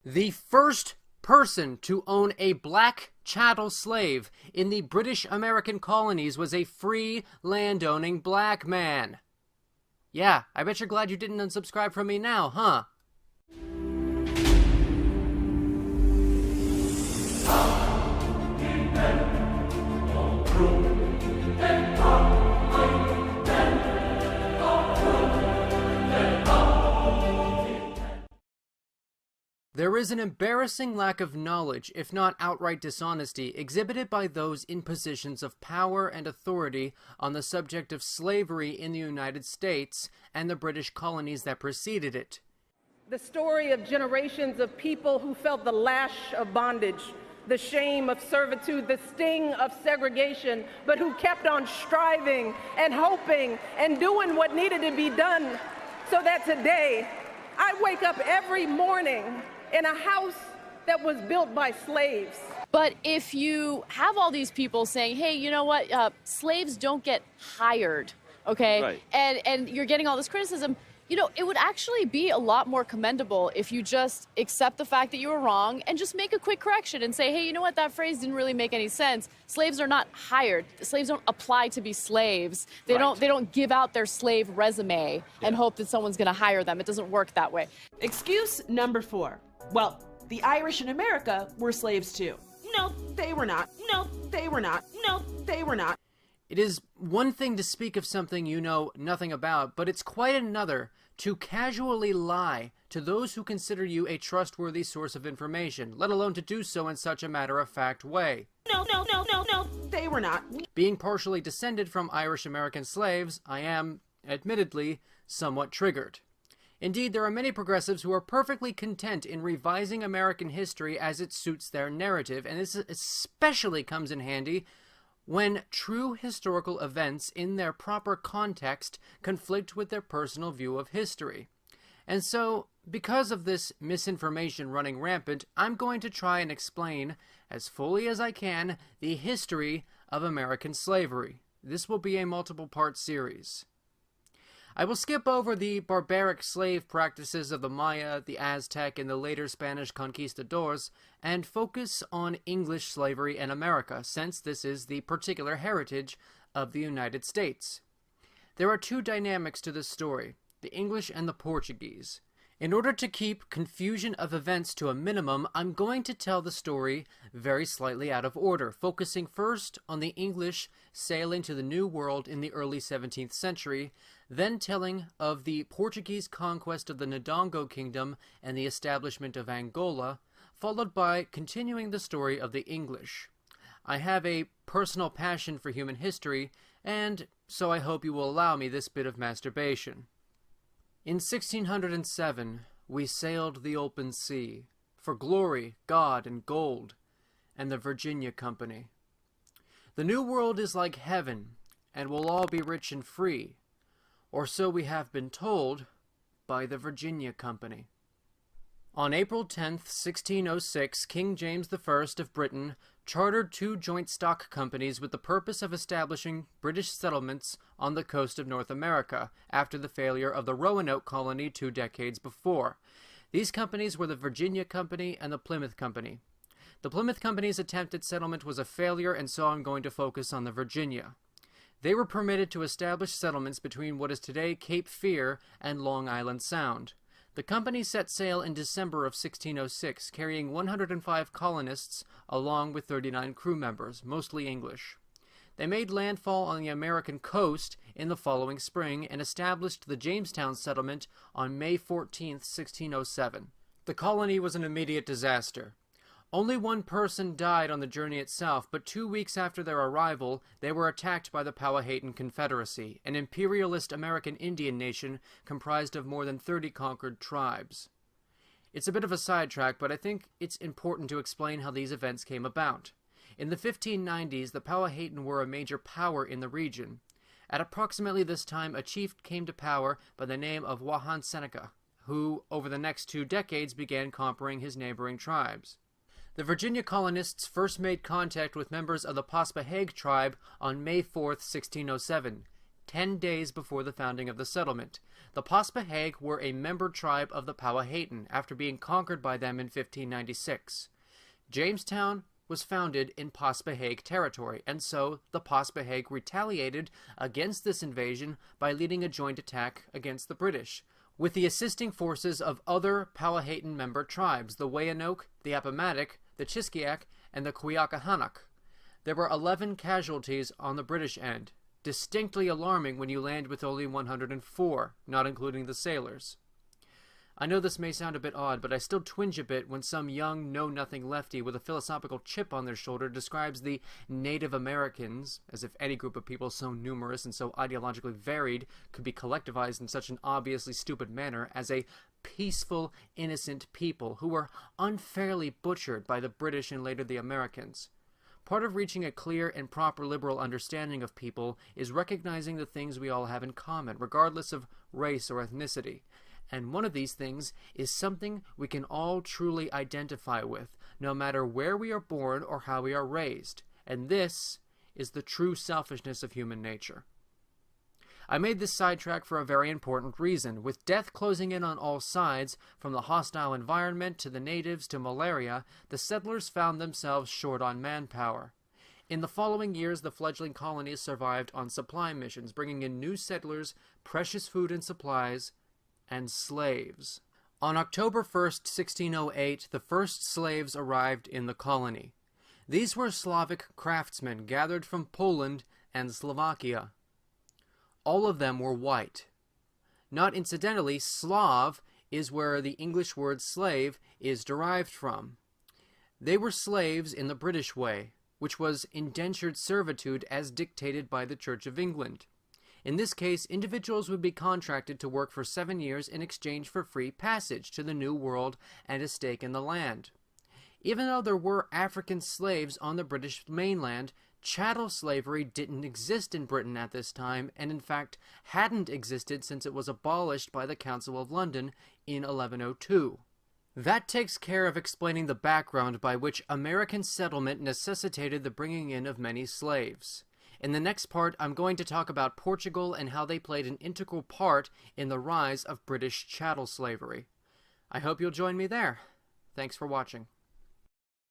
The first person to own a black chattel slave in the British American colonies was a free landowning black man. Yeah, I bet you're glad you didn't unsubscribe from me now, huh? There is an embarrassing lack of knowledge, if not outright dishonesty, exhibited by those in positions of power and authority on the subject of slavery in the United States and the British colonies that preceded it. The story of generations of people who felt the lash of bondage, the shame of servitude, the sting of segregation, but who kept on striving and hoping and doing what needed to be done so that today I wake up every morning in a house that was built by slaves. But if you have all these people saying, hey, you know what, slaves don't get hired, okay? Right. And you're getting all this criticism, you know, it would actually be a lot more commendable if you just accept the fact that you were wrong and just make a quick correction and say, hey, you know what, that phrase didn't really make any sense. Slaves are not hired. Slaves don't apply to be slaves. They don't give out their slave resume and hope that someone's going to hire them. It doesn't work that way. Excuse number 4. Well, the Irish in America were slaves too. No, they were not. No, they were not. No, they were not. It is one thing to speak of something you know nothing about, but it's quite another to casually lie to those who consider you a trustworthy source of information, let alone to do so in such a matter-of-fact way. No, they were not. Being partially descended from Irish American slaves, I am, admittedly, somewhat triggered. Indeed, there are many progressives who are perfectly content in revising American history as it suits their narrative, and this especially comes in handy when true historical events in their proper context conflict with their personal view of history. And so, because of this misinformation running rampant, I'm going to try and explain, as fully as I can, the history of American slavery. This will be a multiple-part series. I will skip over the barbaric slave practices of the Maya, the Aztec, and the later Spanish conquistadors, and focus on English slavery in America, since this is the particular heritage of the United States. There are two dynamics to this story, the English and the Portuguese. In order to keep confusion of events to a minimum, I'm going to tell the story very slightly out of order, focusing first on the English sailing to the New World in the early 17th century, then telling of the Portuguese conquest of the Ndongo Kingdom and the establishment of Angola, followed by continuing the story of the English. I have a personal passion for human history, and so I hope you will allow me this bit of masturbation. In 1607, we sailed the open sea, for glory, God, and gold, and the Virginia Company. The New World is like heaven, and will all be rich and free, or so we have been told by the Virginia Company. On April 10th, 1606, King James I of Britain chartered 2 joint stock companies with the purpose of establishing British settlements on the coast of North America after the failure of the Roanoke colony 2 decades before. These companies were the Virginia Company and the Plymouth Company. The Plymouth Company's attempt at settlement was a failure, and so I'm going to focus on the Virginia. They were permitted to establish settlements between what is today Cape Fear and Long Island Sound. The company set sail in December of 1606, carrying 105 colonists along with 39 crew members, mostly English. They made landfall on the American coast in the following spring and established the Jamestown settlement on May 14, 1607. The colony was an immediate disaster. Only 1 person died on the journey itself, but 2 weeks after their arrival, they were attacked by the Powhatan Confederacy, an imperialist American Indian nation comprised of more than 30 conquered tribes. It's a bit of a sidetrack, but I think it's important to explain how these events came about. In the 1590s, the Powhatan were a major power in the region. At approximately this time, a chief came to power by the name of Wahan Seneca, who, over the next 2 decades, began conquering his neighboring tribes. The Virginia colonists first made contact with members of the Paspahegh tribe on May 4, 1607. 10 days before the founding of the settlement. The Paspahegh were a member tribe of the Powhatan after being conquered by them in 1596. Jamestown was founded in Paspahegh territory, and so the Paspahegh retaliated against this invasion by leading a joint attack against the British, with the assisting forces of other Powhatan member tribes, the Weyanoke, the Appomattox, the Chiskiak, and the Quiacahanak. There were 11 casualties on the British end, distinctly alarming when you land with only 104, not including the sailors. I know this may sound a bit odd, but I still twinge a bit when some young know-nothing lefty with a philosophical chip on their shoulder describes the Native Americans, as if any group of people so numerous and so ideologically varied could be collectivized in such an obviously stupid manner, as a peaceful, innocent people who were unfairly butchered by the British and later the Americans. Part of reaching a clear and proper liberal understanding of people is recognizing the things we all have in common, regardless of race or ethnicity. And one of these things is something we can all truly identify with, no matter where we are born or how we are raised. And this is the true selfishness of human nature. I made this sidetrack for a very important reason. With death closing in on all sides, from the hostile environment to the natives to malaria, the settlers found themselves short on manpower. In the following years, the fledgling colonies survived on supply missions, bringing in new settlers, precious food and supplies, and slaves. On October 1st, 1608, the first slaves arrived in the colony. These were Slavic craftsmen gathered from Poland and Slovakia. All of them were white. Not incidentally, Slav is where the English word slave is derived from. They were slaves in the British way, which was indentured servitude as dictated by the Church of England. In this case, individuals would be contracted to work for 7 years in exchange for free passage to the New World and a stake in the land. Even though there were African slaves on the British mainland, chattel slavery didn't exist in Britain at this time, and in fact hadn't existed since it was abolished by the Council of London in 1102. That takes care of explaining the background by which American settlement necessitated the bringing in of many slaves. In the next part, I'm going to talk about Portugal and how they played an integral part in the rise of British chattel slavery. I hope you'll join me there. Thanks for watching.